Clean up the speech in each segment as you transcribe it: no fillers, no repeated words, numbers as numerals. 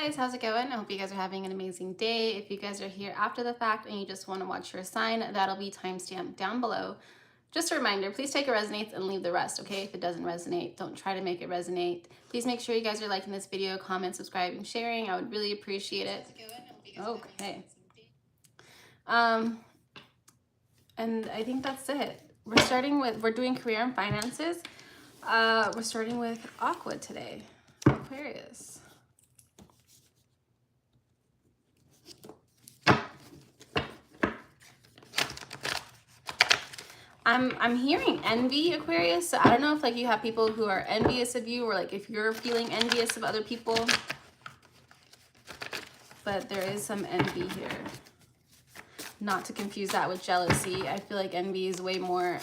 guys, how's it going? I hope you guys are having an amazing day. If you guys are here after the fact and you just want to watch your sign, that'll be timestamped down below. Just a reminder, please take what resonates and leave the rest, okay? If it doesn't resonate, don't try to make it resonate. Please make sure you guys are liking this video, comment, subscribing, sharing. I would really appreciate it. Okay. And I think that's it. We're doing career and finances. We're starting with Aqua today, Aquarius. I'm hearing envy, Aquarius. So I don't know if like you have people who are envious of you, or like if you're feeling envious of other people. But there is some envy here. Not to confuse that with jealousy. I feel like envy is way more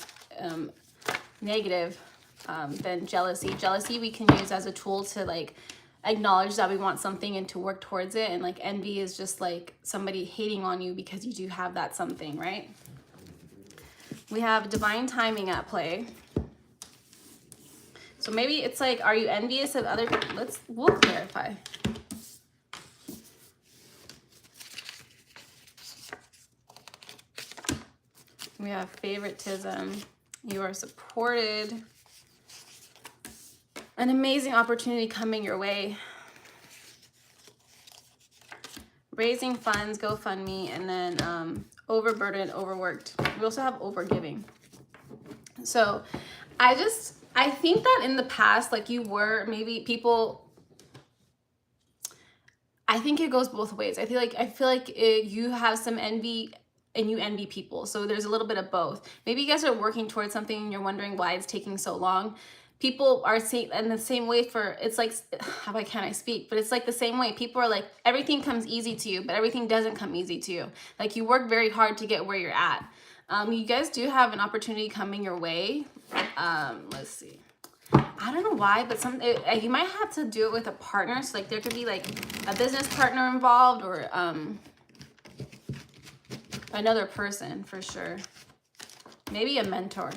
negative than jealousy. Jealousy we can use as a tool to like acknowledge that we want something and to work towards it. And like envy is just like somebody hating on you because you do have that something, right? We have divine timing at play. So maybe it's like, are you envious of other people? We'll clarify. We have favoritism. You are supported. An amazing opportunity coming your way. Raising funds, GoFundMe, and then overburdened, overworked. We also have overgiving. So I think that in the past, like you were maybe people, I think it goes both ways. I feel like you have some envy and you envy people. So there's a little bit of both. Maybe you guys are working towards something and you're wondering why it's taking so long. People are saying in the same way for, it's like, how can I speak? But it's like the same way. People are like, everything comes easy to you, but everything doesn't come easy to you. Like you work very hard to get where you're at. You guys do have an opportunity coming your way. Let's see. I don't know why, but you might have to do it with a partner. So like there could be like a business partner involved or another person for sure. Maybe a mentor.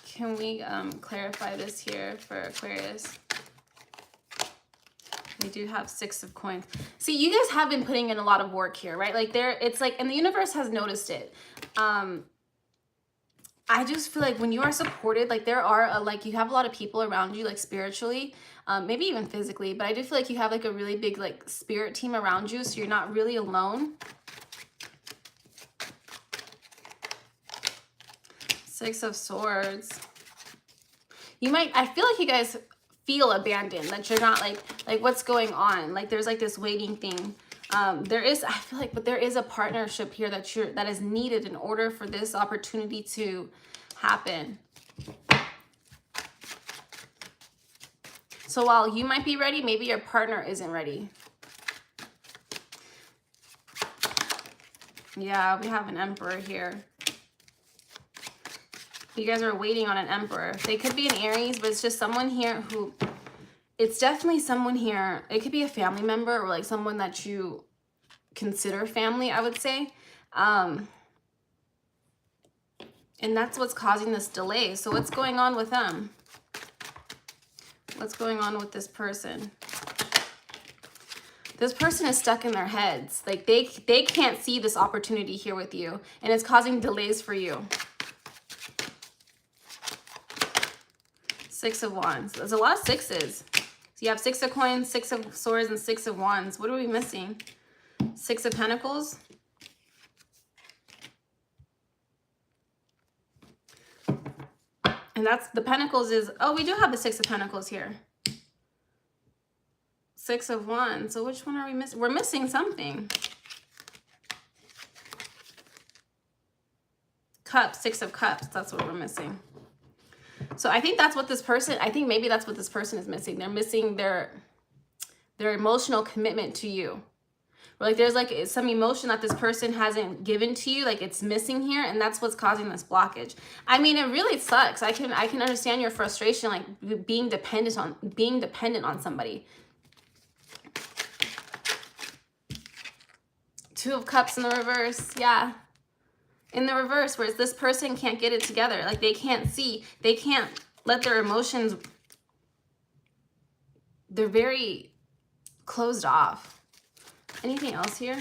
Can we clarify this here for Aquarius? We do have 6 of coins. See, you guys have been putting in a lot of work here, right? Like it's like, and the universe has noticed it. I just feel like when you are supported, like there are like you have a lot of people around you, like spiritually, maybe even physically, but I do feel like you have like a really big like spirit team around you, so you're not really alone. 6 of Swords. I feel like you guys feel abandoned, that you're not like what's going on? Like there's like this waiting thing. I feel like, but there is a partnership here that is needed in order for this opportunity to happen. So while you might be ready, maybe your partner isn't ready. Yeah, we have an Emperor here. You guys are waiting on an Emperor. They could be an Aries, but it's just someone here who, it's definitely someone here. It could be a family member or like someone that you consider family, I would say. And that's what's causing this delay. So what's going on with them? What's going on with this person? This person is stuck in their heads. Like they can't see this opportunity here with you, and it's causing delays for you. 6 of Wands. There's a lot of 6s. So you have 6 of Coins, 6 of Swords, and 6 of Wands. What are we missing? 6 of Pentacles. And that's the Pentacles is, oh, we do have the 6 of Pentacles here. 6 of Wands. So which one are we missing? We're missing something. Cups, 6 of Cups. That's what we're missing. So I think that's what this person, I think maybe that's what this person is missing. They're missing their emotional commitment to you. Or like there's like some emotion that this person hasn't given to you, like it's missing here, and that's what's causing this blockage. I mean, it really sucks. I can understand your frustration, like being dependent on somebody. 2 of Cups in the reverse. Yeah. In the reverse, whereas this person can't get it together. Like they can't see, they can't let their emotions they're very closed off. Anything else here?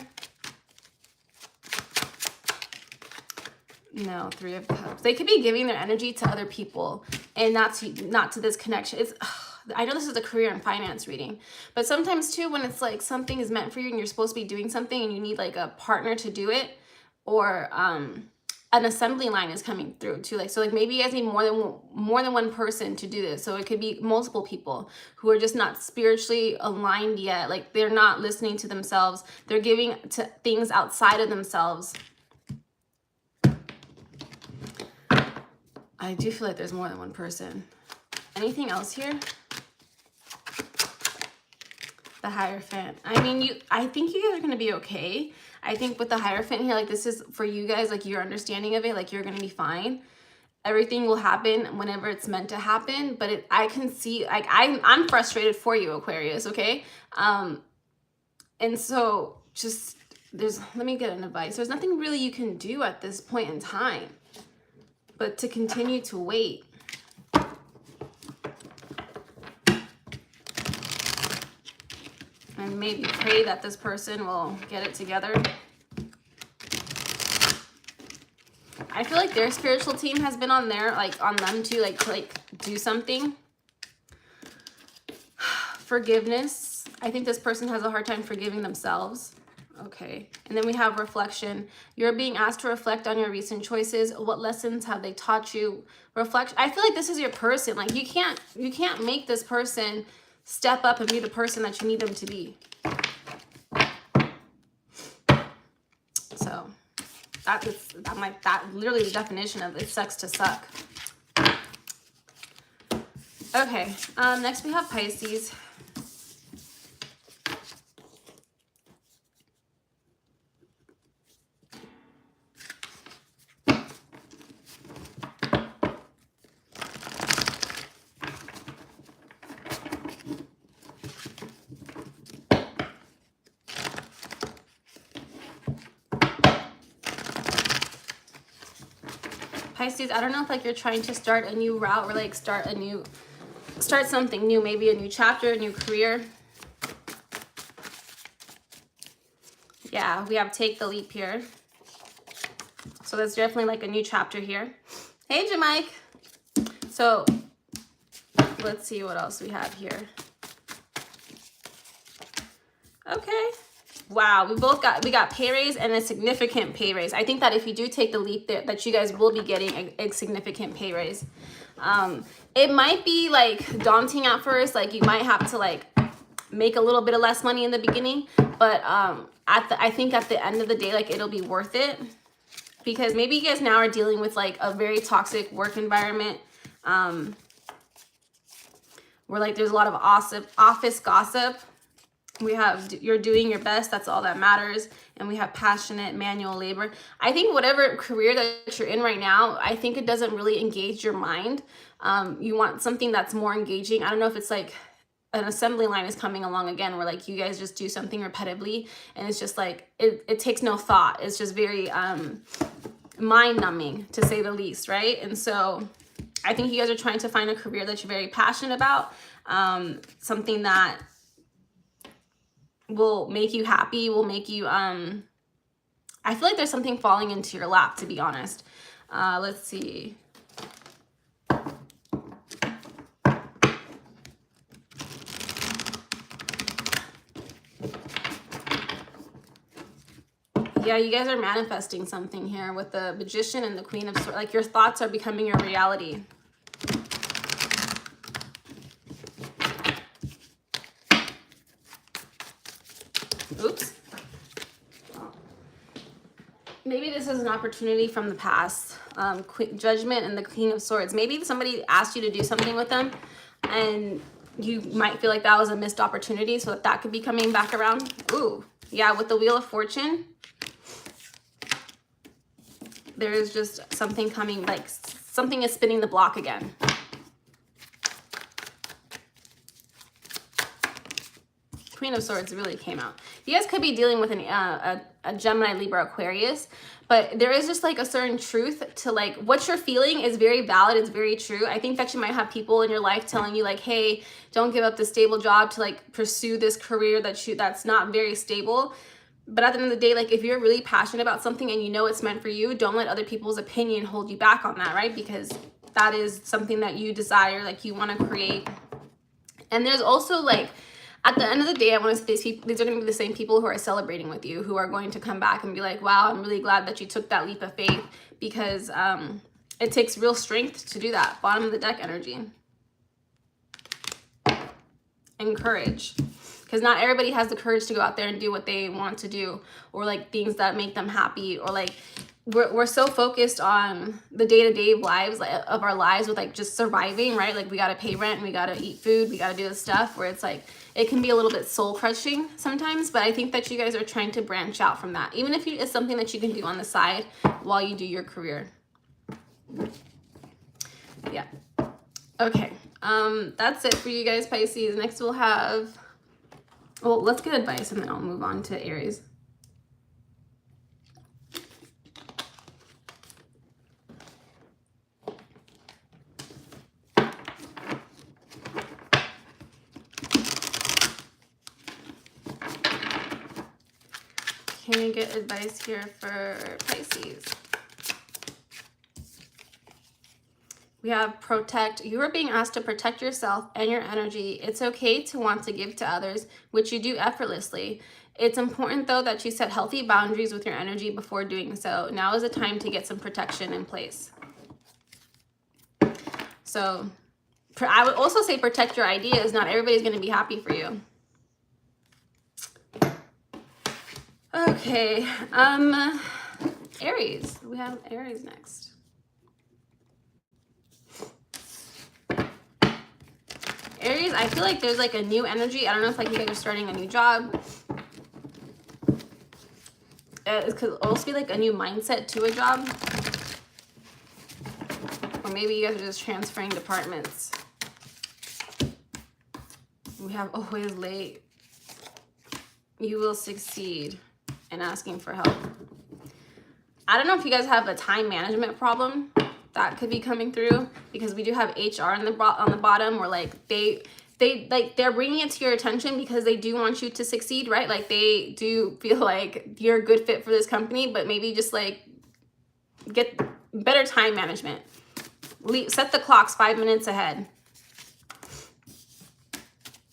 No, Three of Cups. They could be giving their energy to other people and not to this connection. It's, I know this is a career and finance reading, but sometimes too, when it's like something is meant for you and you're supposed to be doing something and you need like a partner to do it, or an assembly line is coming through too. Like, so like maybe you guys need more than one person to do this. So it could be multiple people who are just not spiritually aligned yet. Like they're not listening to themselves. They're giving to things outside of themselves. I do feel like there's more than one person. Anything else here? The Hierophant. I mean, I think you guys are going to be okay. I think with the Hierophant here, like this is for you guys, like your understanding of it, like you're going to be fine. Everything will happen whenever it's meant to happen. But I can see, like I'm frustrated for you, Aquarius, okay? And so just, let me get an advice. There's nothing really you can do at this point in time, but to continue to wait. And maybe pray that this person will get it together. I feel like their spiritual team has been on them too, like to do something. Forgiveness. I think this person has a hard time forgiving themselves. Okay. And then we have reflection. You're being asked to reflect on your recent choices. What lessons have they taught you? Reflect. I feel like this is your person. Like you can't make this person step up and be the person that you need them to be. So I'm like, that literally the definition of it sucks to suck. Okay, next we have Pisces. Pisces, I don't know if like you're trying to start a new route or like start something new, maybe a new chapter, a new career. Yeah, we have take the leap here. So that's definitely like a new chapter here. Hey, Jamike. So let's see what else we have here. Okay. Wow, we got pay raise and a significant pay raise. I think that if you do take the leap that you guys will be getting a significant pay raise. It might be like daunting at first, like you might have to like make a little bit of less money in the beginning, but I think at the end of the day, like it'll be worth it, because maybe you guys now are dealing with like a very toxic work environment, where like there's a lot of office gossip. We have you're doing your best, that's all that matters. And we have passionate manual labor. I think whatever career that you're in right now, I think it doesn't really engage your mind. You want something that's more engaging. I don't know if it's like an assembly line is coming along again, where like you guys just do something repetitively and it's just like it takes no thought. It's just very mind numbing, to say the least, right? And so I think you guys are trying to find a career that you're very passionate about, something that will make you happy, will make you, I feel like there's something falling into your lap, to be honest. Let's see. Yeah, you guys are manifesting something here with the Magician and the Queen of Swords. Like your thoughts are becoming your reality. Oops. Maybe this is an opportunity from the past. Judgment and the King of Swords. Maybe somebody asked you to do something with them and you might feel like that was a missed opportunity, so that could be coming back around. Ooh, yeah, with the Wheel of Fortune, there is just something coming, like something is spinning the block again. Queen of Swords really came out. You guys could be dealing with a Gemini, Libra, Aquarius, but there is just like a certain truth to like what you're feeling is very valid. It's very true. I think that you might have people in your life telling you like, hey, don't give up the stable job to like pursue this career that's not very stable. But at the end of the day, like if you're really passionate about something and you know it's meant for you, don't let other people's opinion hold you back on that, right? Because that is something that you desire, like you want to create. And there's also like, at the end of the day, I want to say these are going to be the same people who are celebrating with you, who are going to come back and be like, wow, I'm really glad that you took that leap of faith, because it takes real strength to do that. Bottom of the deck energy. And courage. Because not everybody has the courage to go out there and do what they want to do, or like things that make them happy, or like we're so focused on the day-to-day lives of our lives with like just surviving, right? Like we got to pay rent, we got to eat food, we got to do this stuff, where it's like it can be a little bit soul crushing sometimes. But I think that you guys are trying to branch out from that, even if it's something that you can do on the side while you do your career. Yeah. Okay. That's it for you guys, Pisces. Next we'll have, well, let's get advice and then I'll move on to Aries. Can you get advice here for Pisces? We have protect. You are being asked to protect yourself and your energy. It's okay to want to give to others, which you do effortlessly. It's important, though, that you set healthy boundaries with your energy before doing so. Now is the time to get some protection in place. So I would also say protect your ideas. Not everybody's going to be happy for you. Okay, Aries. We have Aries next. Aries, I feel like there's like a new energy. I don't know if like you guys are starting a new job. It could also be like a new mindset to a job. Or maybe you guys are just transferring departments. We have always late. You will succeed in asking for help. I don't know if you guys have a time management problem that could be coming through, because we do have HR on the bottom, where like they're bringing it to your attention because they do want you to succeed, right? Like they do feel like you're a good fit for this company, but maybe just like get better time management. Set the clocks 5 minutes ahead.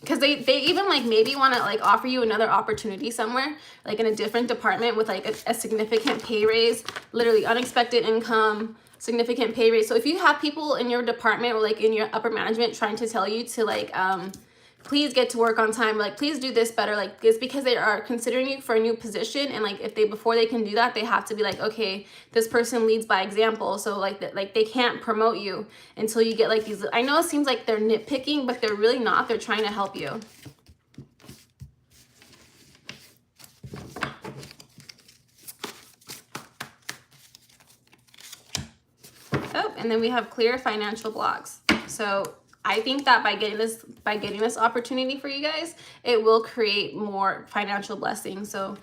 Because they even like maybe want to like offer you another opportunity somewhere, like in a different department with like a significant pay raise, literally unexpected income, significant pay raise. So if you have people in your department or like in your upper management trying to tell you to like, please get to work on time, like please do this better, like it's because they are considering you for a new position. And like if before they can do that, they have to be like, okay, this person leads by example. So like they can't promote you until you get like these. I know it seems like they're nitpicking, but they're really not. They're trying to help you. Oh, and then we have clear financial blocks. So I think that by getting this opportunity for you guys, it will create more financial blessings. So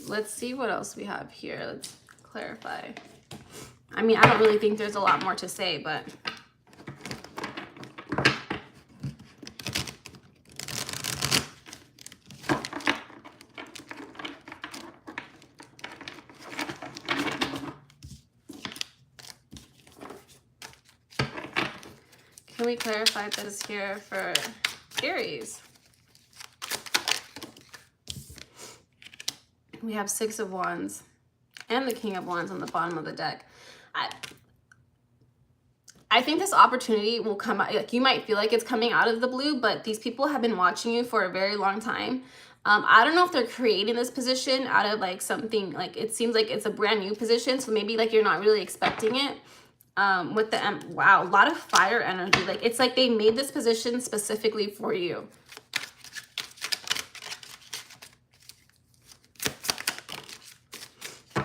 let's see what else we have here. Let's clarify. I mean, I don't really think there's a lot more to say, but can we clarify this here for Aries? We have 6 of Wands and the King of Wands on the bottom of the deck. I think this opportunity will come out. Like you might feel like it's coming out of the blue, but these people have been watching you for a very long time. I don't know if they're creating this position out of like something, like it seems like it's a brand new position. So maybe like you're not really expecting it. With the wow, a lot of fire energy. Like it's like they made this position specifically for you.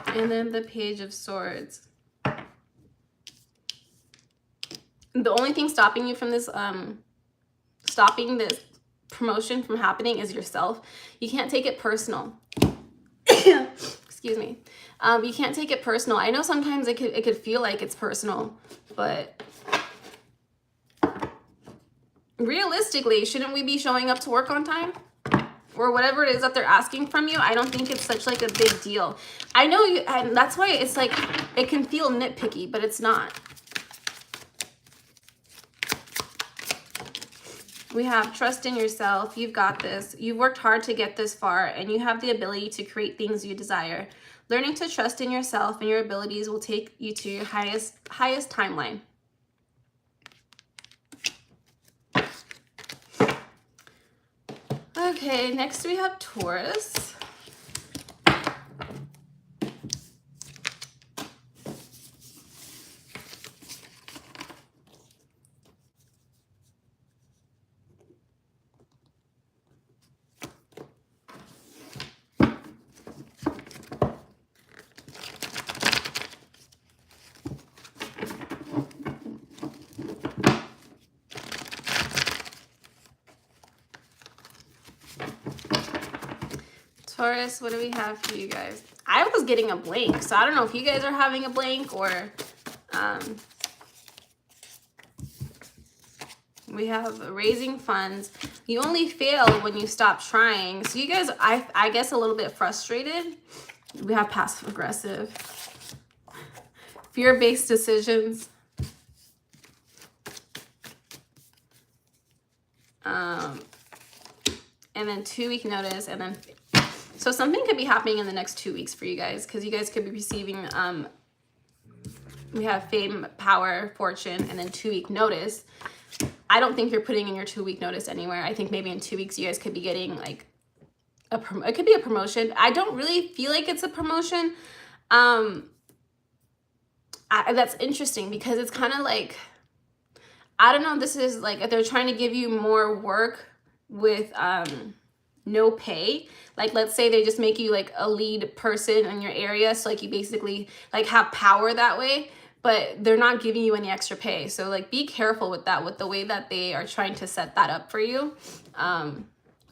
And then the Page of Swords. The only thing stopping you from this, stopping this promotion from happening is yourself. You can't take it personal. Excuse me. You can't take it personal. I know sometimes it could feel like it's personal, but realistically, shouldn't we be showing up to work on time? Or whatever it is that they're asking from you. I don't think it's such like a big deal. I know you, and that's why it's like, it can feel nitpicky, but it's not. We have trust in yourself. You've got this. You've worked hard to get this far, and you have the ability to create things you desire. Learning to trust in yourself and your abilities will take you to your highest timeline. Okay, next we have Taurus. Taurus, what do we have for you guys? I was getting a blank, so I don't know if you guys are having a blank or we have raising funds. You only fail when you stop trying. So you guys, I guess a little bit frustrated. We have passive aggressive. Fear-based decisions. And then 2-week notice, and then so something could be happening in the next 2 weeks for you guys, because you guys could be receiving, we have fame, power, fortune, and then 2-week notice. I don't think you're putting in your 2-week notice anywhere. I think maybe in 2 weeks you guys could be getting like it could be a promotion. I don't really feel like it's a promotion. That's interesting because it's kind of like, I don't know, this is like if they're trying to give you more work with no pay. Like let's say they just make you like a lead person in your area, so like you basically like have power that way, but they're not giving you any extra pay. So like be careful with that, with the way that they are trying to set that up for you.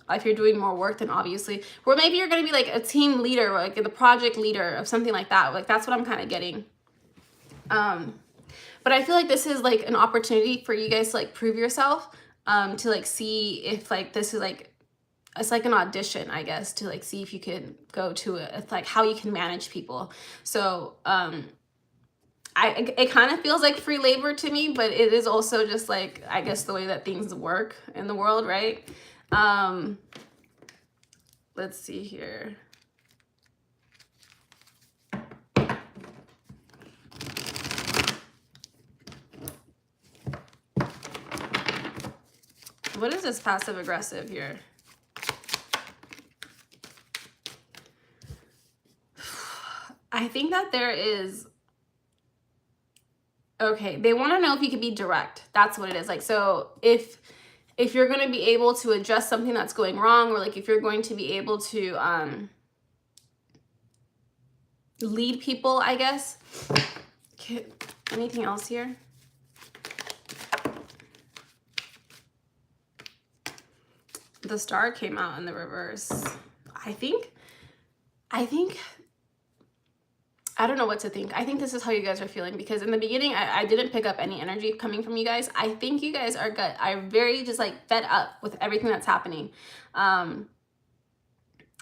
If you're doing more work, then obviously, or maybe you're going to be like a team leader, or like the project leader of something like that. Like that's what I'm kind of getting. But I feel like this is like an opportunity for you guys to like prove yourself, to like see if like this is like, it's like an audition, I guess, to like see if you can go to it. It's like how you can manage people. So it kind of feels like free labor to me, but it is also just like, I guess, the way that things work in the world, right? Let's see here. What is this passive aggressive here? I think that there is, okay, they want to know if you can be direct. That's what it is. Like, so if you're going to be able to adjust something that's going wrong, or like if you're going to be able to lead people, I guess. Okay, anything else here? The star came out in the reverse. I don't know what to think. I think this is how you guys are feeling, because in the beginning, I didn't pick up any energy coming from you guys. I think you guys are very just like fed up with everything that's happening. And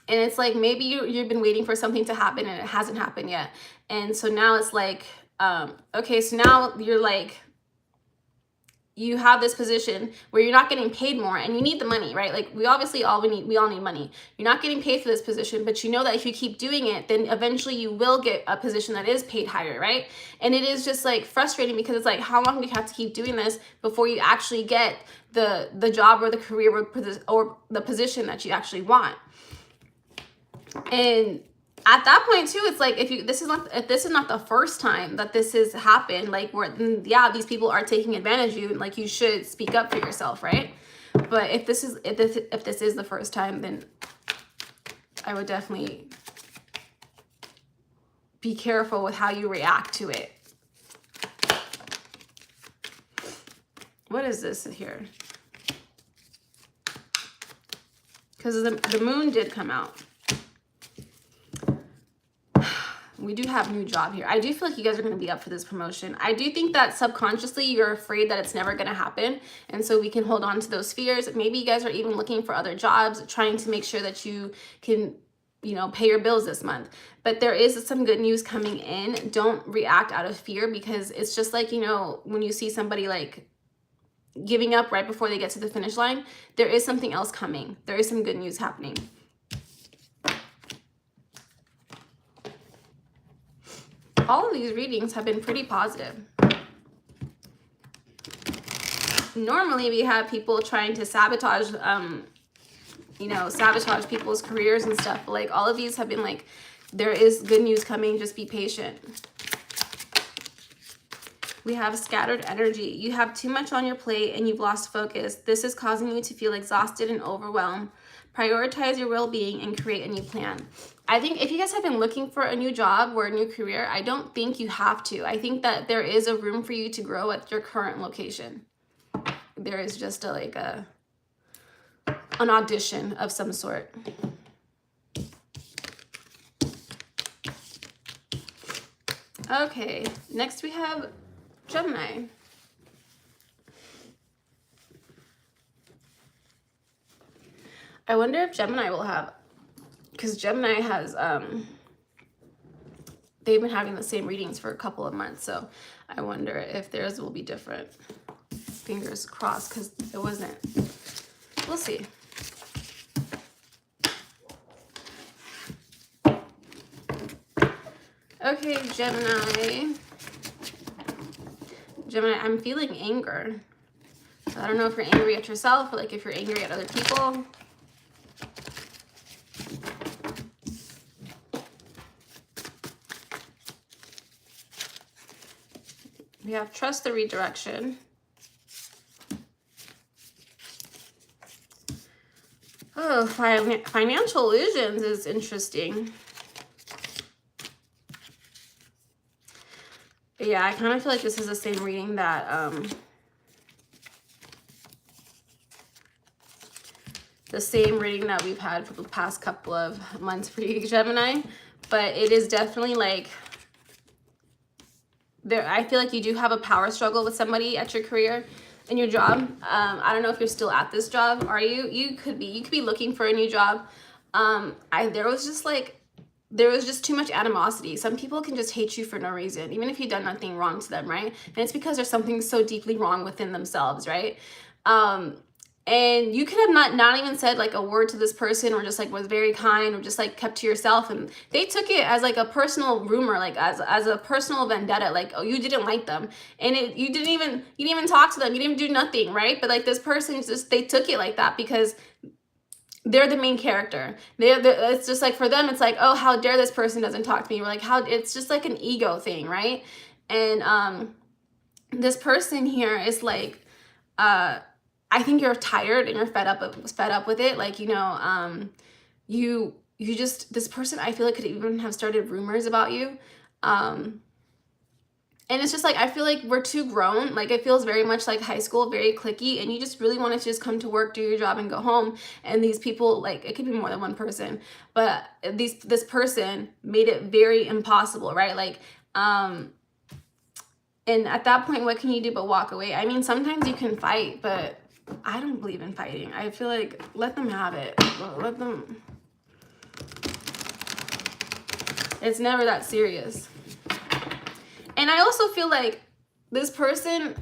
it's like, maybe you've been waiting for something to happen and it hasn't happened yet. And so now it's like, okay, so now you're like, you have this position where you're not getting paid more and you need the money, right? Like we all need money. You're not getting paid for this position, but you know that if you keep doing it, then eventually you will get a position that is paid higher, right? And it is just like frustrating, because it's like, how long do you have to keep doing this before you actually get the job or the career or the position that you actually want? And at that point too, it's like, if this is not the first time that this has happened, like where, yeah, these people are taking advantage of you, and like you should speak up for yourself, right? But if this is the first time, then I would definitely be careful with how you react to it. What is this here? because the moon did come out. We do have a new job here. I do feel like you guys are going to be up for this promotion. I do think that subconsciously you're afraid that it's never going to happen. And so we can hold on to those fears. Maybe you guys are even looking for other jobs, trying to make sure that you can, you know, pay your bills this month. But there is some good news coming in. Don't react out of fear, because it's just like, you know, when you see somebody like giving up right before they get to the finish line, there is something else coming. There is some good news happening. All of these readings have been pretty positive. Normally we have people trying to sabotage, you know, sabotage people's careers and stuff. But like all of these have been like, there is good news coming, just be patient. We have scattered energy. You have too much on your plate and you've lost focus. This is causing you to feel exhausted and overwhelmed. Prioritize your well-being and create a new plan. I think if you guys have been looking for a new job or a new career, I don't think you have to. I think that there is a room for you to grow at your current location. There is just an audition of some sort. Okay, next we have Gemini. I wonder if Gemini will have, because Gemini has, they've been having the same readings for a couple of months, so I wonder if theirs will be different. Fingers crossed, because it wasn't. We'll see. Okay, Gemini. Gemini, I'm feeling anger. I don't know if you're angry at yourself or like if you're angry at other people. We have trust the redirection. Oh, financial illusions is interesting. Yeah, I kind of feel like this is the same reading that we've had for the past couple of months for you, Gemini. But it is definitely like there. I feel like you do have a power struggle with somebody at your career and your job. I don't know if you're still at this job. Are you? You could be. You could be looking for a new job. There was just too much animosity. Some people can just hate you for no reason, even if you've done nothing wrong to them, right? And it's because there's something so deeply wrong within themselves, right? And you could have not even said like a word to this person, or just like was very kind, or just like kept to yourself, and they took it as like a personal rumor, like as a personal vendetta, like, oh, you didn't like them, and you didn't even talk to them, you didn't do nothing, right? But like this person they took it like that because they're the main character. It's just like for them, it's like, oh, how dare this person doesn't talk to me? We're like, it's just like an ego thing, right? And this person here is like, I think you're tired and you're fed up with it. Like, you know, you just, this person I feel like could even have started rumors about you. And it's just like, I feel like we're too grown. Like it feels very much like high school, very cliquey, and you just really want to just come to work, do your job, and go home. And these people, like, it could be more than one person, but this person made it very impossible, right? Like, and at that point, what can you do but walk away? I mean, sometimes you can fight, but I don't believe in fighting. I feel like let them have it. Let them. It's never that serious. And I also feel like this person,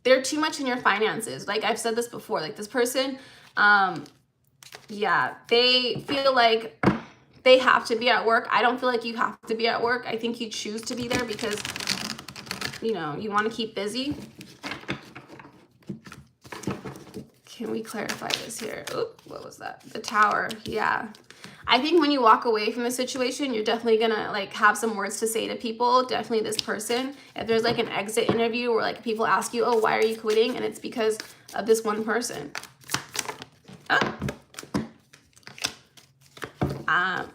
they're too much in your finances. Like I've said this before, like this person, yeah, they feel like they have to be at work. I don't feel like you have to be at work. I think you choose to be there because, you know, you want to keep busy. Can we clarify this here? Oop, what was that? The Tower, yeah. I think when you walk away from the situation, you're definitely gonna like have some words to say to people. Definitely this person. If there's like an exit interview where like people ask you, oh, why are you quitting? And it's because of this one person. I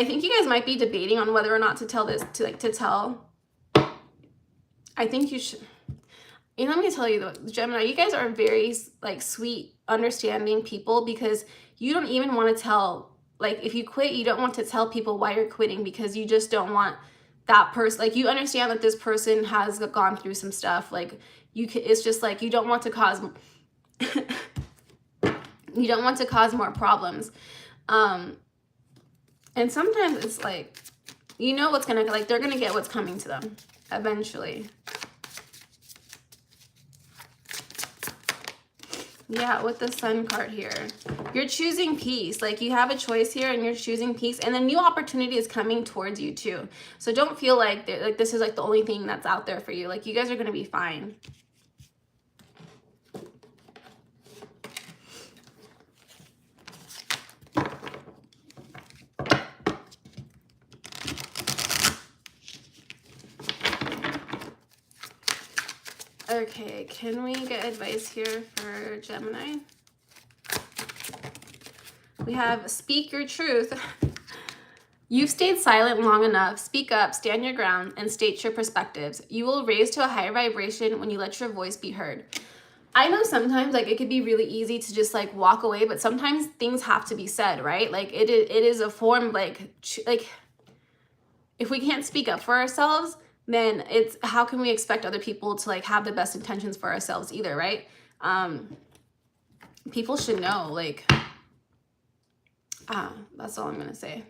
think you guys might be debating on whether or not to tell this, to tell. I think you should. And let me tell you though, Gemini, you guys are very like sweet, understanding people, because you don't even want to tell, like if you quit, you don't want to tell people why you're quitting, because you just don't want that person, like you understand that this person has gone through some stuff, like it's just like you don't want to cause you don't want to cause more problems. And sometimes it's like, you know what's gonna, like they're gonna get what's coming to them eventually. Yeah, with the Sun card here. You're choosing peace. Like you have a choice here and you're choosing peace. And a new opportunity is coming towards you too. So don't feel like this is like the only thing that's out there for you. Like you guys are going to be fine. Okay, can we get advice here for Gemini? We have speak your truth. You've stayed silent long enough. Speak up, stand your ground, and state your perspectives. You will raise to a higher vibration when you let your voice be heard. I know sometimes like it could be really easy to just like walk away, but sometimes things have to be said, right? Like it is a form like if we can't speak up for ourselves, then it's how can we expect other people to like have the best intentions for ourselves either, right? People should know, like, that's all I'm gonna say.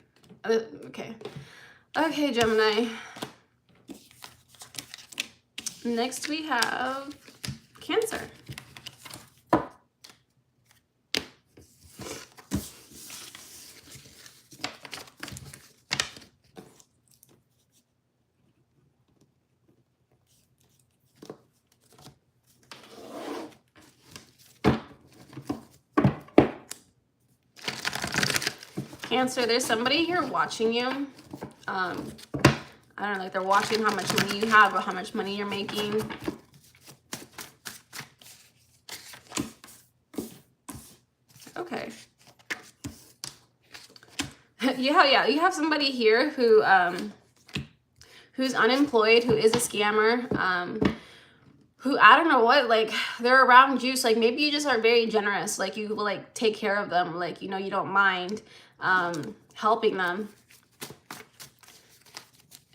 Okay, Gemini. Next we have Cancer. Cancer, there's somebody here watching you. I don't know, like they're watching how much money you have or how much money you're making. Okay. Yeah, you have somebody here who who's unemployed, who is a scammer, who, I don't know what, like they're around you. So like maybe you just are very generous, like you will like take care of them, like, you know, you don't mind helping them.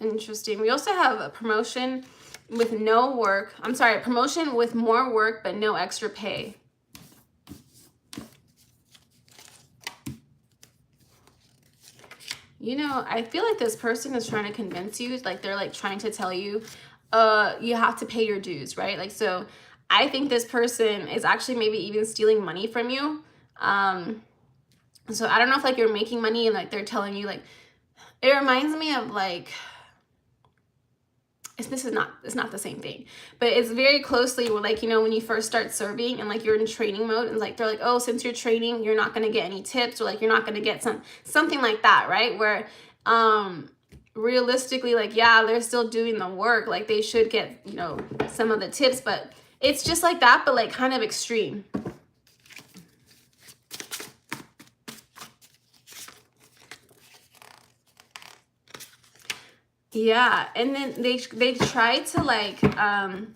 Interesting. We also have a promotion with no work. I'm sorry, a promotion with more work but no extra pay. You know, I feel like this person is trying to convince you, like they're like trying to tell you, you have to pay your dues, right? Like, so I think this person is actually maybe even stealing money from you. So I don't know if like you're making money and like they're telling you, like, it reminds me of like, it's not the same thing, but it's very closely like, you know, when you first start serving and like you're in training mode and like they're like, oh, since you're training, you're not going to get any tips, or like you're not going to get something like that, right? Where realistically, like, yeah, they're still doing the work, like they should get, you know, some of the tips, but it's just like that, but like kind of extreme. Yeah, and then they try to like, hi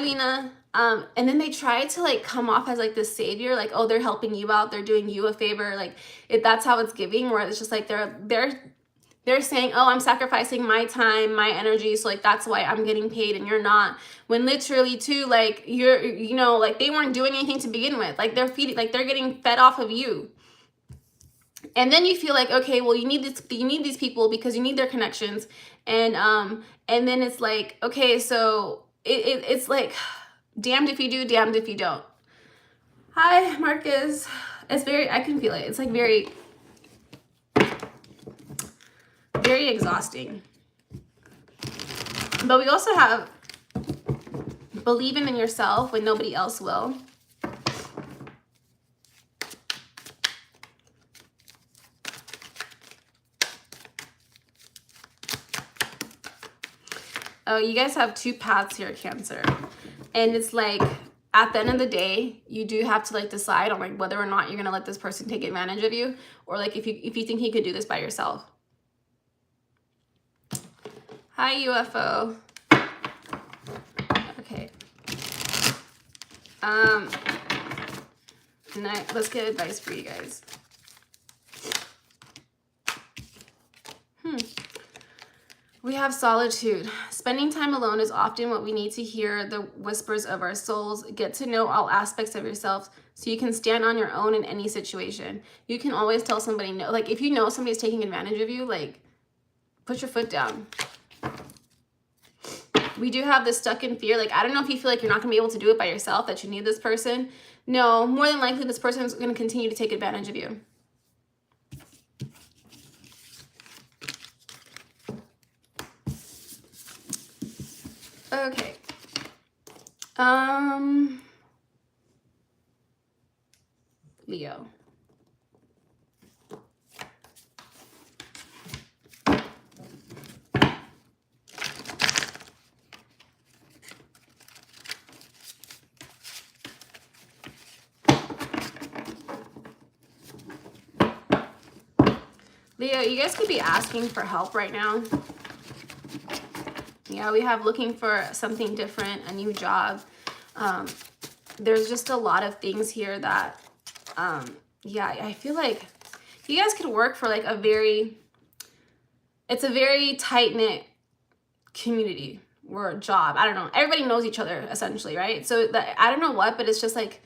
Lena, and then they try to like come off as like the savior, like, oh, they're helping you out, they're doing you a favor, like if that's how it's giving, where it's just like they're saying, oh, I'm sacrificing my time, my energy, so like that's why I'm getting paid and you're not, when literally too, like you know, like they weren't doing anything to begin with, like they're feeding, like they're getting fed off of you. And then you feel like, okay, well, you need these people because you need their connections. And then it's like, okay, so it's like damned if you do, damned if you don't. Hi, Marcus. It's very, I can feel it. It's like very, very exhausting. But we also have believing in yourself when nobody else will. Oh, you guys have two paths here, Cancer. And it's like, at the end of the day, you do have to like decide on like whether or not you're gonna let this person take advantage of you, or like if you think he could do this by yourself. Hi, UFO. Okay, Let's get advice for you guys. We have solitude. Spending time alone is often what we need to hear the whispers of our souls. Get to know all aspects of yourself so you can stand on your own in any situation. You can always tell somebody no. Like, if you know somebody's taking advantage of you, like, put your foot down. We do have this stuck in fear. Like, I don't know if you feel like you're not going to be able to do it by yourself, that you need this person. No, more than likely this person is going to continue to take advantage of you. Okay. Leo. Leo, you guys could be asking for help right now. Yeah, we have looking for something different, a new job. There's just a lot of things here that, yeah, I feel like you guys could work for like it's a very tight-knit community or job. I don't know. Everybody knows each other essentially, right? So I don't know what, but it's just like,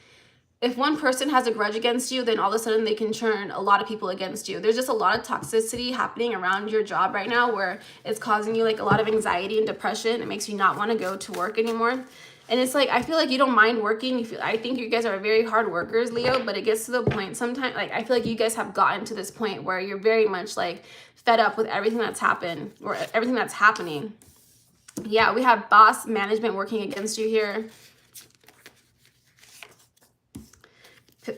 if one person has a grudge against you, then all of a sudden they can turn a lot of people against you. There's just a lot of toxicity happening around your job right now where it's causing you like a lot of anxiety and depression. It makes you not want to go to work anymore. And it's like, I feel like you don't mind working. I think you guys are very hard workers, Leo, but it gets to the point sometimes, like, I feel like you guys have gotten to this point where you're very much like fed up with everything that's happened or everything that's happening. Yeah, we have boss management working against you here.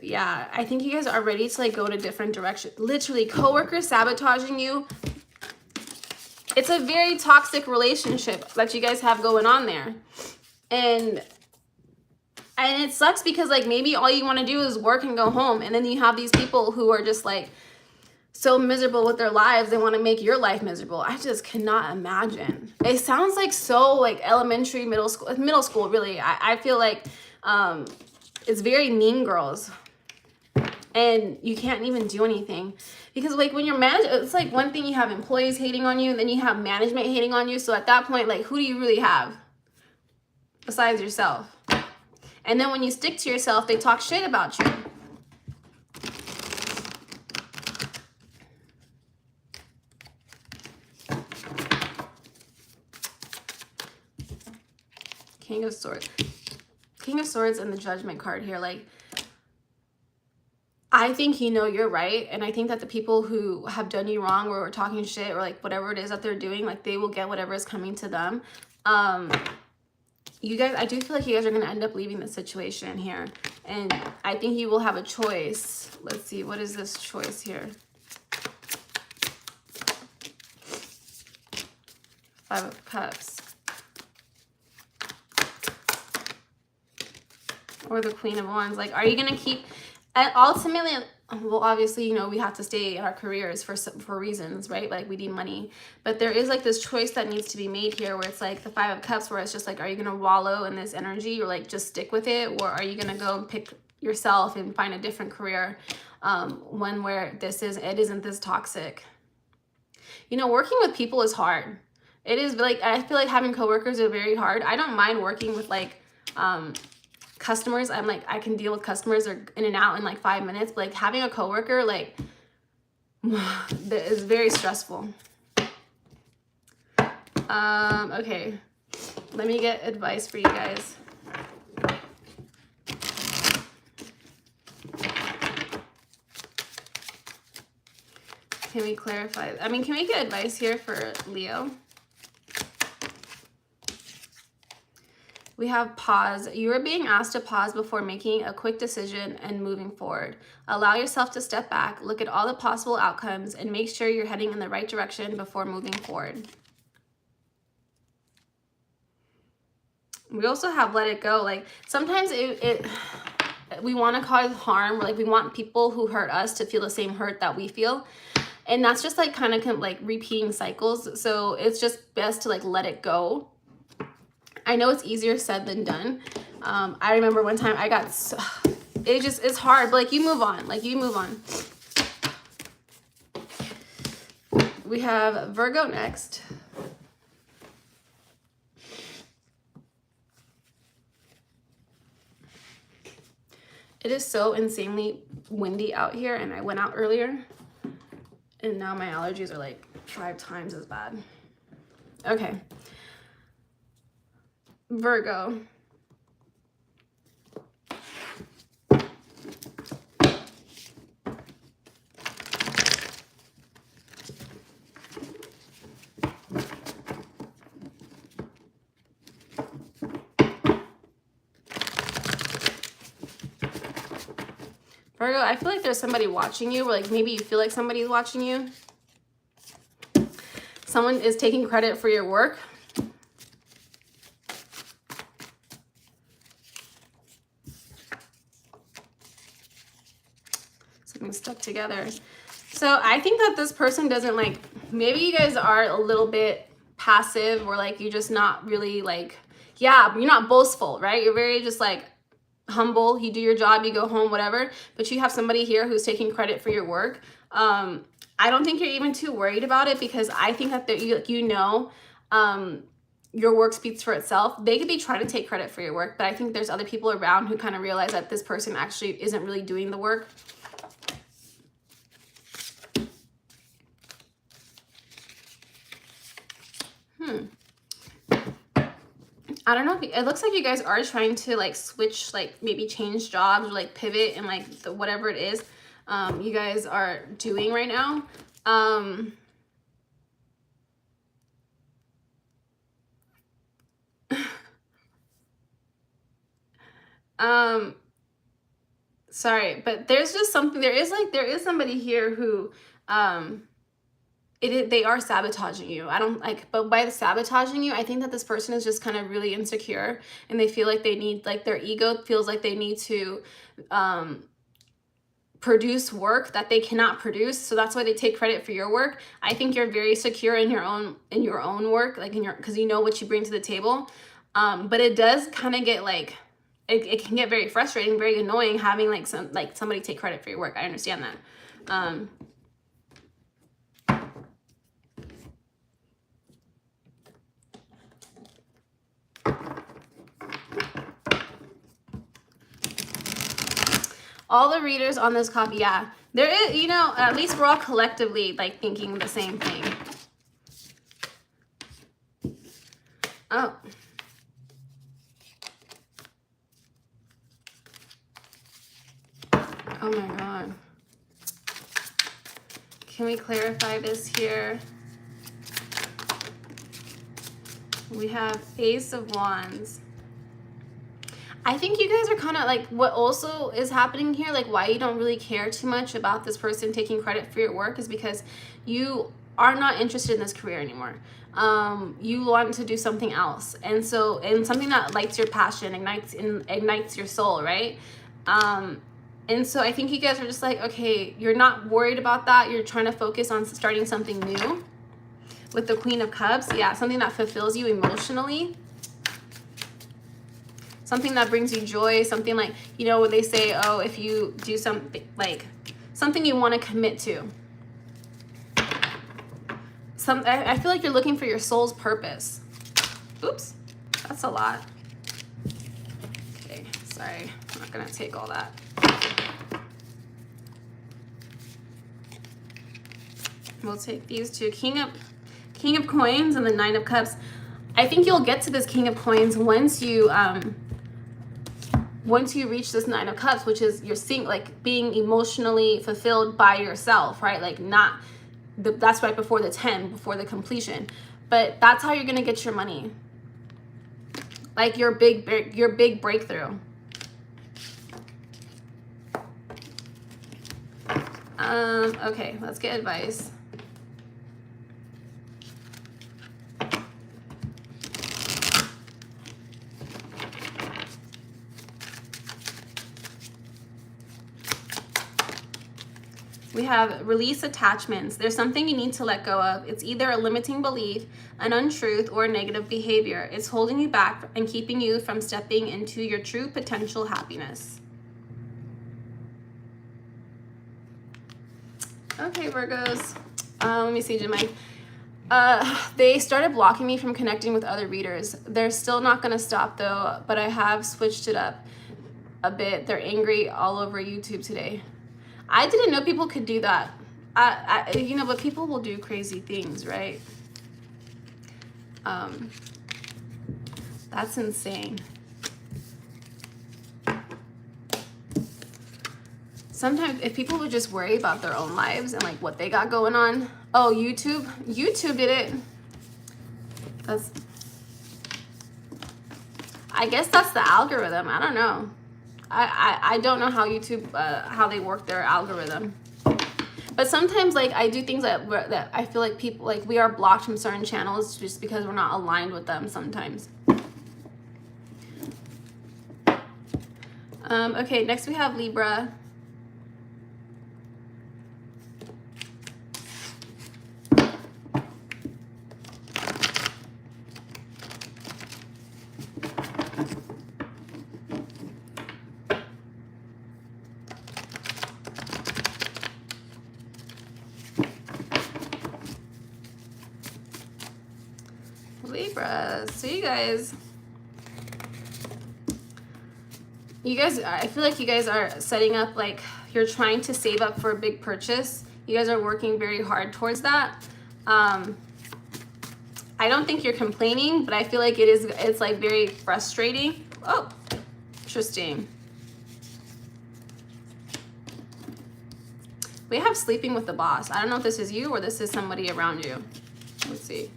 Yeah, I think you guys are ready to like go in a different direction. Literally, coworkers sabotaging you. It's a very toxic relationship that you guys have going on there. And it sucks because like maybe all you want to do is work and go home. And then you have these people who are just like so miserable with their lives. They want to make your life miserable. I just cannot imagine. It sounds like so like elementary, middle school really. I feel like it's very Mean Girls. And you can't even do anything because like when you're it's like one thing, you have employees hating on you and then you have management hating on you. So at that point, like, who do you really have besides yourself? And then when you stick to yourself, they talk shit about you. King of Swords. King of Swords and the Judgment card here, like, I think you know you're right, and I think that the people who have done you wrong or are talking shit or like whatever it is that they're doing, like they will get whatever is coming to them. You guys, I do feel like you guys are going to end up leaving the situation here, and I think you will have a choice. Let's see, what is this choice here? Five of Cups. Or the Queen of Wands. Like, are you going to keep... And ultimately, well, obviously, you know, we have to stay in our careers for reasons, right? Like, we need money. But there is, like, this choice that needs to be made here where it's, like, the Five of Cups, where it's just, like, are you going to wallow in this energy or, like, just stick with it? Or are you going to go and pick yourself and find a different career, one where it isn't this toxic? You know, working with people is hard. It is, like, I feel like having coworkers are very hard. I don't mind working with, like, customers. I'm like, I can deal with customers or in and out in like 5 minutes, but like having a coworker, like, is very stressful. Okay, let me get advice for you guys. Can we clarify? I mean, can we get advice here for Leo? We have pause. You are being asked to pause before making a quick decision and moving forward. Allow yourself to step back, look at all the possible outcomes, and make sure you're heading in the right direction before moving forward. We also have let it go. Like, sometimes we want to cause harm. Like, we want people who hurt us to feel the same hurt that we feel. And that's just like kind of like repeating cycles. So it's just best to like let it go. I know it's easier said than done, I remember one time I got so, it's hard, but like you move on, like you move on. We have Virgo next. It is so insanely windy out here, and I went out earlier, and now my allergies are like 5 times as bad. Okay. Virgo. Virgo, I feel like there's somebody watching you, or like maybe you feel like somebody's watching you. Someone is taking credit for your work. Something stuck together. So I think that this person doesn't like, maybe you guys are a little bit passive, or like you're just not really like, yeah, you're not boastful, right? You're very just like humble. You do your job, you go home, whatever. But you have somebody here who's taking credit for your work. I don't think you're even too worried about it, because I think that your work speaks for itself. They could be trying to take credit for your work, but I think there's other people around who kind of realize that this person actually isn't really doing the work. I don't know if it looks like you guys are trying to like switch, like maybe change jobs, or like pivot, and like whatever it is you guys are doing right now. Sorry, but there's just something, there is somebody here who they are sabotaging you. I don't like, but by the sabotaging you, I think that this person is just kind of really insecure, and they feel like they need, like their ego feels like they need to produce work that they cannot produce. So that's why they take credit for your work. I think you're very secure in your own work, like because you know what you bring to the table. But it does kind of get like, it can get very frustrating, very annoying having like somebody take credit for your work. I understand that. All the readers on this copy, yeah, there is, you know, at least we're all collectively like thinking the same thing. Oh. Oh my God. Can we clarify this here? We have Ace of Wands. I think you guys are kind of like, what also is happening here, like why you don't really care too much about this person taking credit for your work, is because you are not interested in this career anymore. You want to do something else, and something that lights your passion, ignites your soul, right? And so I think you guys are just like, okay, you're not worried about that. You're trying to focus on starting something new with the Queen of Cups. Yeah, something that fulfills you emotionally. Something that brings you joy, something like, you know, when they say, oh, if you do something, like something you want to commit to. I feel like you're looking for your soul's purpose. Oops, that's a lot. Okay, sorry, I'm not gonna take all that. We'll take these two, King of Coins and the Nine of Cups. I think you'll get to this King of Coins once you reach this Nine of Cups, which is you're seeing like being emotionally fulfilled by yourself, right? Like that's right before the 10, before the completion. But that's how you're gonna get your money. Like your big breakthrough. Okay, let's get advice. We have release attachments. There's something you need to let go of. It's either a limiting belief, an untruth, or a negative behavior. It's holding you back and keeping you from stepping into your true potential happiness. Okay, Virgos. Let me see, Gemini. They started blocking me from connecting with other readers. They're still not going to stop though, but I have switched it up a bit. They're angry all over YouTube today. I didn't know people could do that. You know, but people will do crazy things, right? That's insane. Sometimes if people would just worry about their own lives and like what they got going on. Oh, YouTube did it. I guess that's the algorithm. I don't know. I don't know how YouTube, how they work their algorithm. But sometimes like I do things that I feel like people, like we are blocked from certain channels just because we're not aligned with them sometimes. Okay, next we have Libra. Libra, so you guys, I feel like you guys are setting up, like you're trying to save up for a big purchase. You guys are working very hard towards that. I don't think you're complaining, but I feel like it's like very frustrating. Oh, interesting. We have sleeping with the boss. I don't know if this is you or this is somebody around you. Let's see.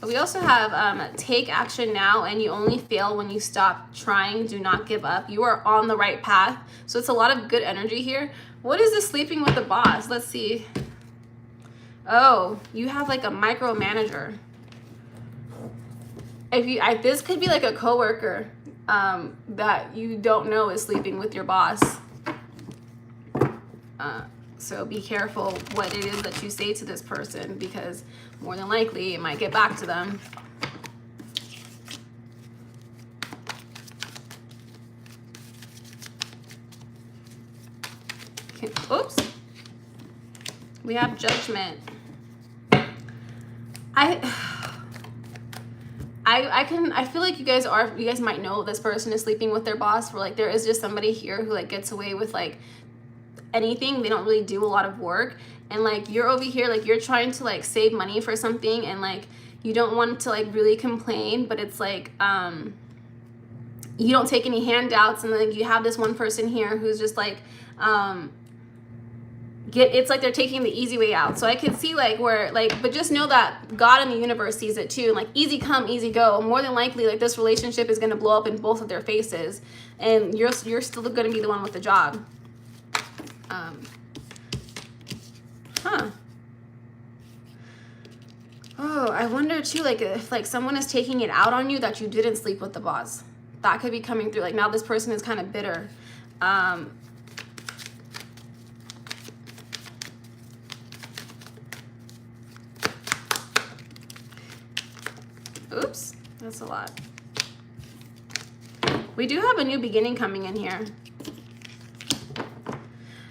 We also have take action now, and you only fail when you stop trying. Do not give up. You are on the right path. So it's a lot of good energy here. What is this sleeping with the boss? Let's see. Oh, you have like a micromanager. This could be like a coworker that you don't know is sleeping with your boss. So be careful what it is that you say to this person, because more than likely it might get back to them. Okay. Oops. We have judgment. I feel like you guys might know this person is sleeping with their boss, where like there is just somebody here who like gets away with like anything. They don't really do a lot of work, and like you're over here, like you're trying to like save money for something, and like you don't want to like really complain, but it's like you don't take any handouts, and then you have this one person here who's just like it's like they're taking the easy way out. So I can see like where like, but just know that God and the universe sees it too. Like easy come, easy go. More than likely, like this relationship is going to blow up in both of their faces, and you're still going to be the one with the job. Oh, I wonder too, like if like someone is taking it out on you that you didn't sleep with the boss. That could be coming through. Like now this person is kind of bitter. Oops, that's a lot. We do have a new beginning coming in here.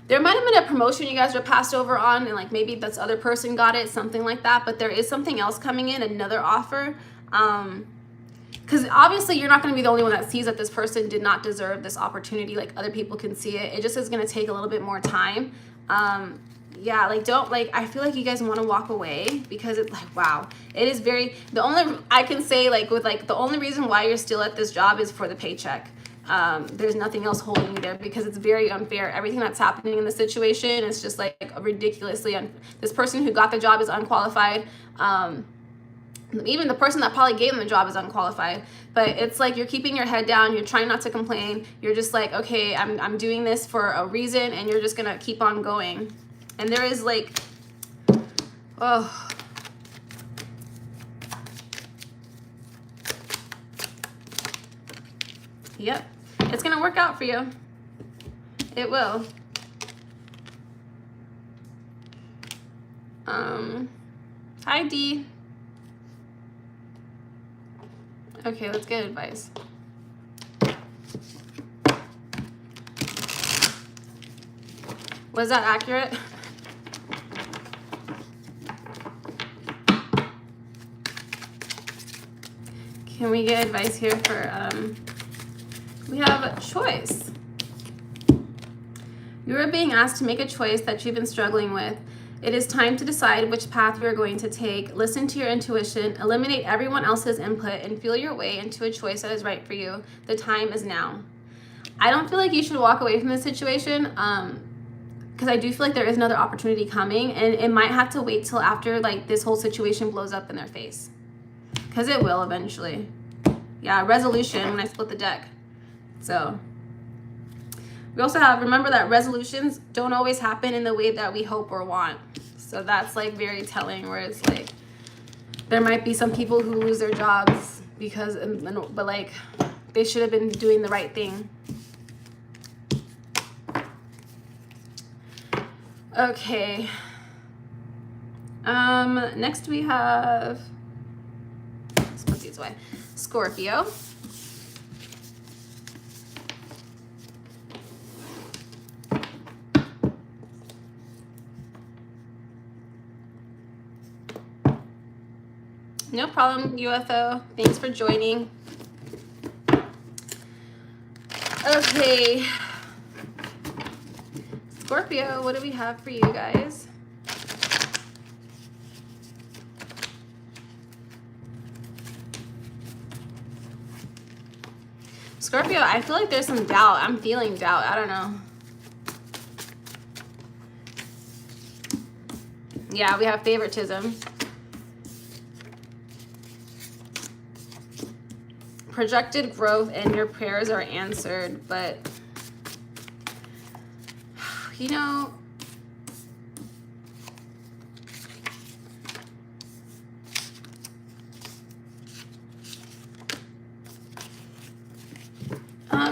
There might have been a promotion you guys were passed over on, and like maybe this other person got it, something like that, but there is something else coming in, another offer. Because obviously you're not going to be the only one that sees that this person did not deserve this opportunity. Like other people can see it. It just is going to take a little bit more time. Yeah, like don't, like I feel like you guys want to walk away, because it's like, wow, it is very, the only, I can say like with like the only reason why you're still at this job is for the paycheck. There's nothing else holding you there, because it's very unfair. Everything that's happening in the situation is just like ridiculously this person who got the job is unqualified. Even the person that probably gave them the job is unqualified. But it's like you're keeping your head down, you're trying not to complain, you're just like, okay, I'm doing this for a reason, and you're just gonna keep on going. And there is like, oh, yep, it's gonna work out for you. It will. Hi, D. Okay, let's get advice. Was that accurate? Can we get advice here for, we have a choice. You are being asked to make a choice that you've been struggling with. It is time to decide which path you are going to take. Listen to your intuition, eliminate everyone else's input, and feel your way into a choice that is right for you. The time is now. I don't feel like you should walk away from this situation, because I do feel like there is another opportunity coming, and it might have to wait till after like this whole situation blows up in their face, because it will eventually. Yeah, resolution when I split the deck. So we also have, remember that resolutions don't always happen in the way that we hope or want. So that's like very telling, where it's like there might be some people who lose their jobs because, but like they should have been doing the right thing. Okay. Next we have, let's put these away. Scorpio. No problem, UFO. Thanks for joining. Okay. Scorpio, what do we have for you guys? Scorpio, I feel like there's some doubt. I'm feeling doubt. I don't know. Yeah, we have favoritism. Projected growth and your prayers are answered, but you know,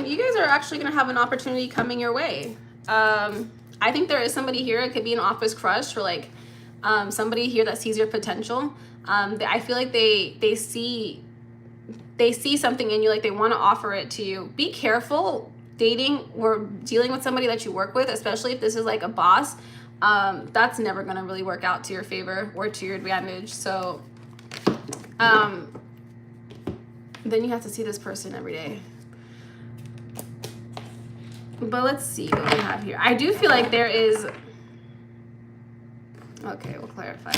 you guys are actually going to have an opportunity coming your way. I think there is somebody here. It could be an office crush, or like somebody here that sees your potential. I feel like they see something in you, like they want to offer it to you. Be careful dating or dealing with somebody that you work with, especially if this is like a boss. That's never going to really work out to your favor or to your advantage. So then you have to see this person every day. But let's see what we have here. I do feel like there is, okay, we'll clarify.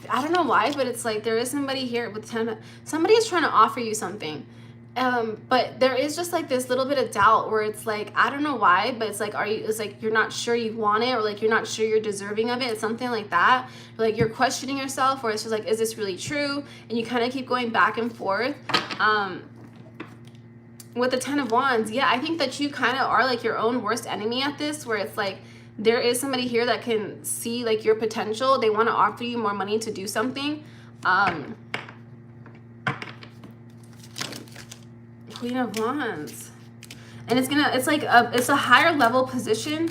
I don't know why, but it's like there is somebody here with 10. Somebody is trying to offer you something. But there is just like this little bit of doubt where it's like, I don't know why, but it's like, it's like you're not sure you want it, or like you're not sure you're deserving of it. It's something like that. Or like you're questioning yourself, or it's just like, is this really true? And you kind of keep going back and forth. With the 10 of Wands, yeah, I think that you kind of are like your own worst enemy at this, where it's like, there is somebody here that can see like your potential. They want to offer you more money to do something. Queen of Wands, and it's like it's a higher level position.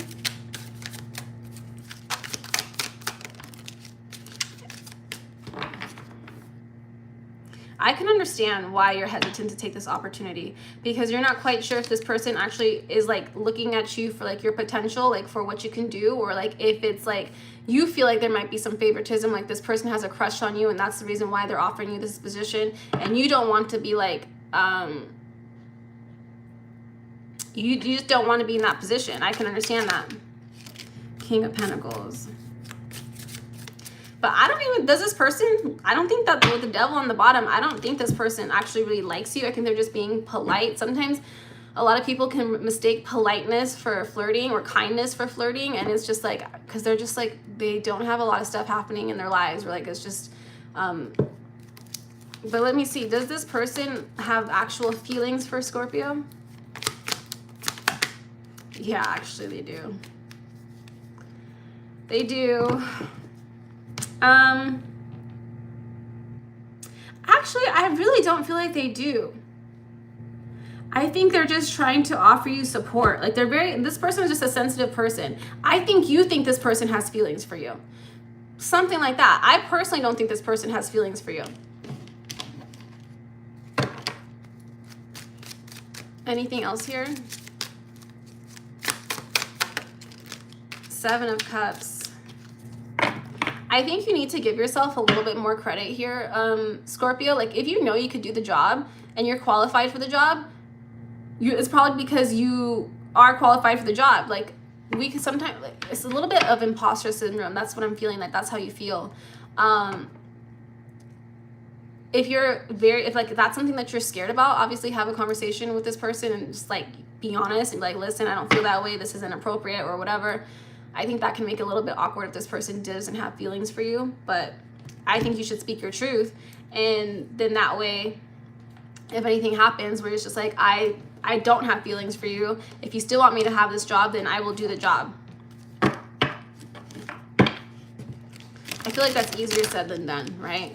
I can understand why you're hesitant to take this opportunity, because you're not quite sure if this person actually is like looking at you for like your potential, like for what you can do, or like if it's like you feel like there might be some favoritism, like this person has a crush on you and that's the reason why they're offering you this position, and you don't want to be like you just don't want to be in that position. I can understand that. King of Pentacles. But I don't even, does this person, I don't think that with the devil on the bottom, I don't think this person actually really likes you. I think they're just being polite. Sometimes a lot of people can mistake politeness for flirting, or kindness for flirting. And it's just like, because they're just like, they don't have a lot of stuff happening in their lives. Or like, it's just, but let me see. Does this person have actual feelings for Scorpio? Yeah, actually they do. They do. Actually, I really don't feel like they do. I think they're just trying to offer you support. Like this person is just a sensitive person. I think you think this person has feelings for you. Something like that. I personally don't think this person has feelings for you. Anything else here? Seven of Cups. I think you need to give yourself a little bit more credit here, Scorpio. Like, if you know you could do the job and you're qualified for the job, it's probably because you are qualified for the job. Like, we could sometimes, like, it's a little bit of imposter syndrome. That's what I'm feeling. Like, that's how you feel. If like that's something that you're scared about, obviously have a conversation with this person and just like be honest and like, listen, I don't feel that way. This isn't appropriate or whatever. I think that can make it a little bit awkward if this person doesn't have feelings for you, but I think you should speak your truth. And then that way, if anything happens where it's just like, I don't have feelings for you, if you still want me to have this job, then I will do the job. I feel like that's easier said than done, right?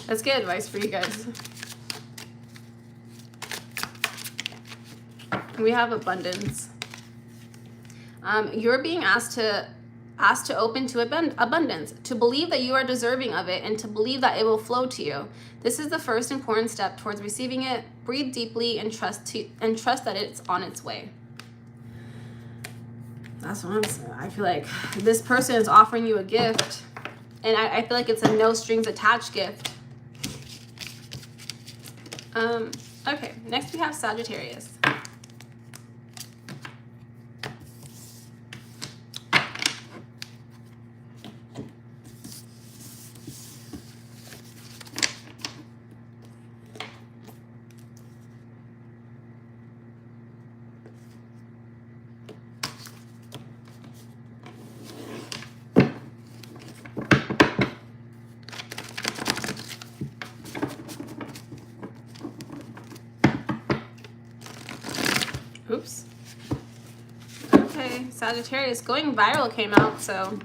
That's good advice for you guys. We have abundance. You're being asked to open to abundance, to believe that you are deserving of it, and to believe that it will flow to you. This is the first important step towards receiving it. Breathe deeply and trust that it's on its way. That's what I'm saying. I feel like this person is offering you a gift, and I feel like it's a no strings attached gift. Okay, next we have Sagittarius. Oops. Okay, Sagittarius, going viral came out, so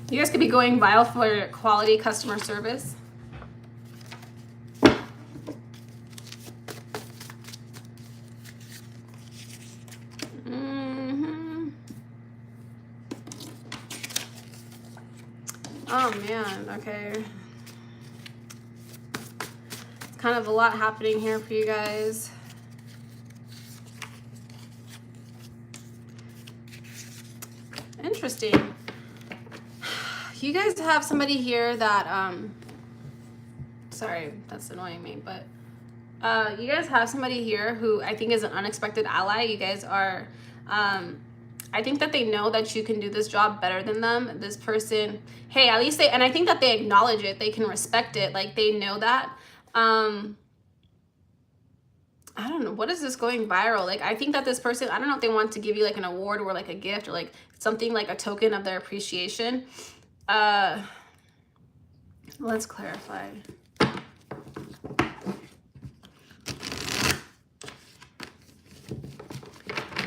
you guys could be going viral for quality customer service. Oh man, okay. Kind of a lot happening here for you guys. Interesting. You guys have somebody here that sorry, that's annoying me, but you guys have somebody here who I think is an unexpected ally. You guys are I think that they know that you can do this job better than them. This person, hey, at least and I think that they acknowledge it. They can respect it. Like, they know that. I don't know, what is this going viral? Like, I think that this person, I don't know if they want to give you like an award or like a gift or like something, like a token of their appreciation. Let's clarify.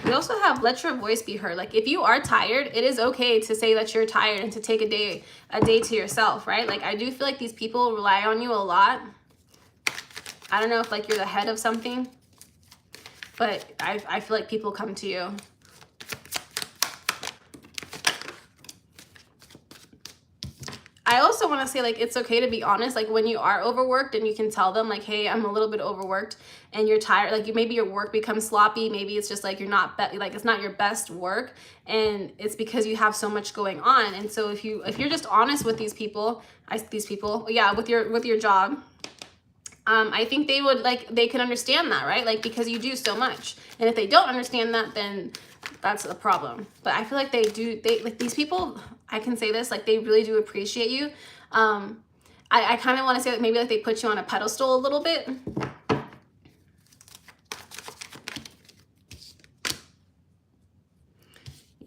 We also have let your voice be heard. Like, if you are tired, it is okay to say that you're tired and to take a day to yourself, right? Like, I do feel like these people rely on you a lot. I don't know if like you're the head of something, but I feel like people come to you. I also want to say, like, it's okay to be honest. Like, when you are overworked and you can tell them like, hey, I'm a little bit overworked and you're tired. Like, maybe your work becomes sloppy. Maybe it's just like you're not like it's not your best work, and it's because you have so much going on. And so if you're just honest with these people, yeah, with your job, I think they can understand that, right? Like, because you do so much, and if they don't understand that, then that's a problem. But I feel like like these people, I can say this, like, they really do appreciate you. I kind of want to say that maybe like they put you on a pedestal a little bit.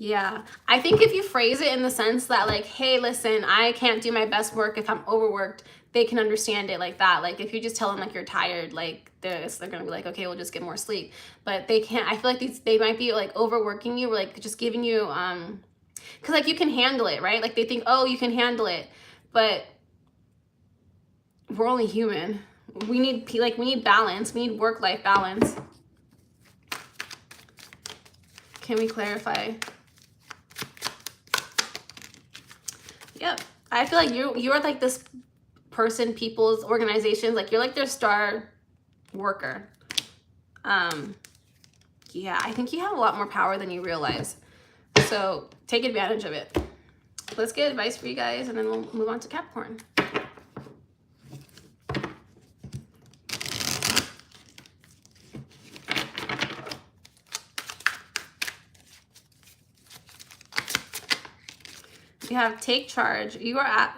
Yeah, I think if you phrase it in the sense that like, hey, listen, I can't do my best work if I'm overworked, they can understand it like that. Like, if you just tell them like you're tired, like they're gonna be like, okay, we'll just get more sleep. But they can't, I feel like they might be like overworking you, or like just giving you because like you can handle it, right? Like, they think, oh, you can handle it. but we're only human. We need balance. We need work-life balance. Can we clarify? Yep. I feel like you are like this person, people's organizations, like you're like their star worker. Yeah, I think you have a lot more power than you realize. So take advantage of it. Let's get advice for you guys, and then we'll move on to Capricorn. You have take charge. You are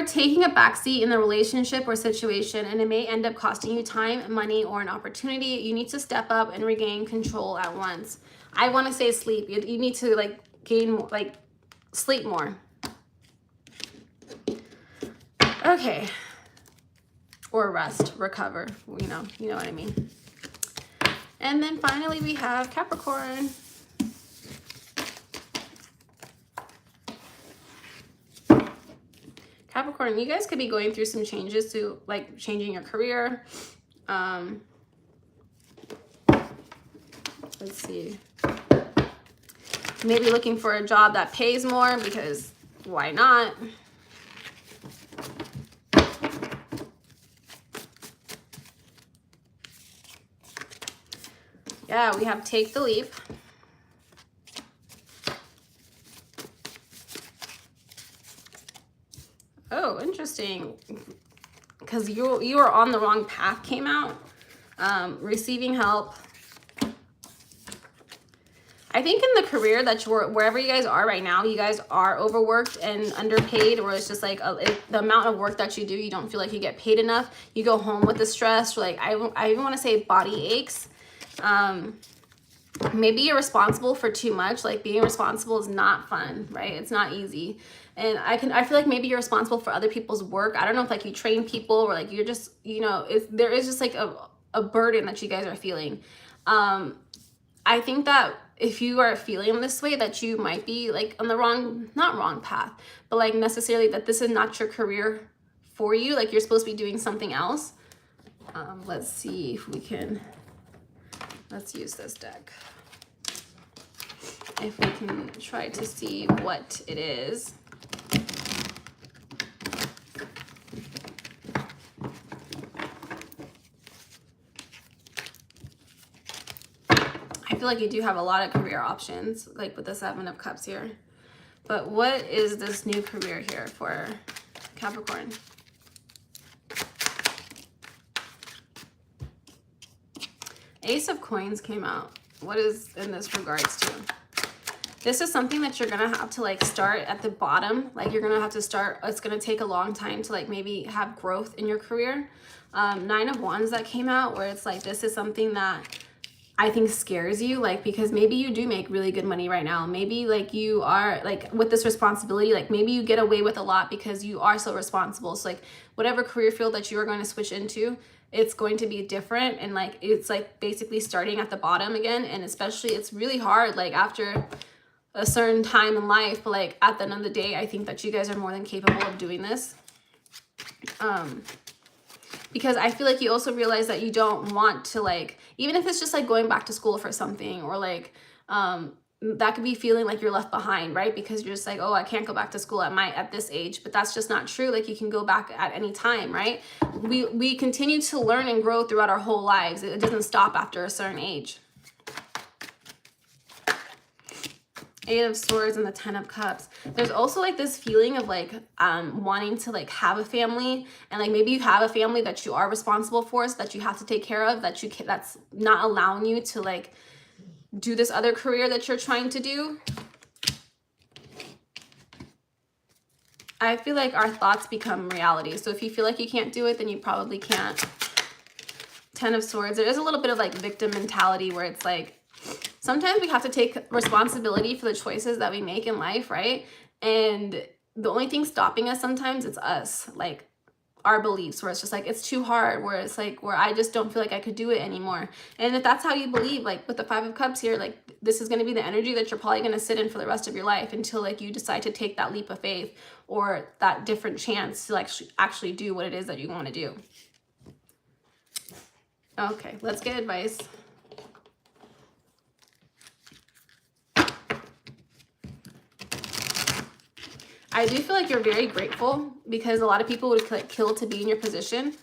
taking a backseat in the relationship or situation, and it may end up costing you time, money, or an opportunity. You need to step up and regain control at once. I want to say sleep. You need to like sleep more. Okay. Or rest, recover. You know what I mean. And then finally we have Capricorn. Capricorn, you guys could be going through some changes to like changing your career. Let's see. Maybe looking for a job that pays more, because why not? Yeah, we have take the leap. Oh, interesting. Because you are on the wrong path came out. Receiving help. I think in the career that you're, wherever you guys are right now, you guys are overworked and underpaid, or it's just like the amount of work that you do, you don't feel like you get paid enough. You go home with the stress, like I even want to say body aches. Maybe you're responsible for too much. Like being responsible is not fun, right? It's not easy. And I feel like maybe you're responsible for other people's work. I don't know if like you train people, or like you're just, there is just like a burden that you guys are feeling. I think that if you are feeling this way, that you might be like on the not wrong path, but like necessarily that this is not your career for you. Like you're supposed to be doing something else. Let's see if we can, let's use this deck. If we can try to see what it is. I feel like you do have a lot of career options, like with the Seven of Cups here. But what is this new career here for Capricorn? Ace of Coins came out. What is in this regards to? This is something that you're gonna have to like start at the bottom. Like you're gonna have to start, it's gonna take a long time to like maybe have growth in your career. Nine of Wands that came out, where it's like this is something that I think scares you, like because maybe you do make really good money right now. Maybe like you are like with this responsibility, like maybe you get away with a lot because you are so responsible. So like whatever career field that you are going to switch into, it's going to be different, and like it's like basically starting at the bottom again. And especially it's really hard like after a certain time in life, but like at the end of the day, I think that you guys are more than capable of doing this. Because I feel like you also realize that you don't want to like, even if it's just like going back to school for something, or like that could be feeling like you're left behind, right? Because you're just like, oh, I can't go back to school at this age. But that's just not true. Like you can go back at any time, right? We continue to learn and grow throughout our whole lives. It doesn't stop after a certain age. Eight of Swords and the Ten of Cups. There's also like this feeling of like wanting to like have a family, and like maybe you have a family that you are responsible for, so that you have to take care of, that that's not allowing you to like do this other career that you're trying to do. I feel like our thoughts become reality. So if you feel like you can't do it, then you probably can't. Ten of Swords. There is a little bit of like victim mentality, where it's like sometimes we have to take responsibility for the choices that we make in life, right? And the only thing stopping us sometimes, it's us. Like our beliefs, where it's just like, it's too hard, where it's like, where I just don't feel like I could do it anymore. And if that's how you believe, like with the 5 of Cups here, like this is going to be the energy that you're probably going to sit in for the rest of your life until like you decide to take that leap of faith or that different chance to like actually do what it is that you want to do. Okay, let's get advice. I do feel like you're very grateful because a lot of people would like kill to be in your position.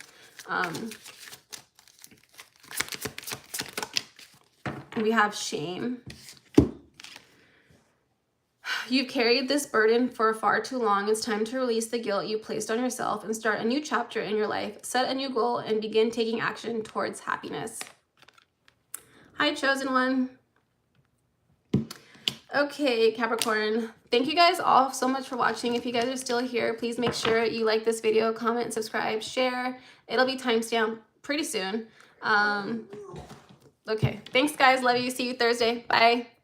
We have shame. You've carried this burden for far too long. It's time to release the guilt you placed on yourself and start a new chapter in your life. Set a new goal and begin taking action towards happiness. Hi, chosen one. Okay, Capricorn, thank you guys all so much for watching. If you guys are still here, please make sure you like this video, comment, subscribe, share. It'll be timestamped pretty soon. Okay, thanks guys. Love you. See you Thursday. Bye.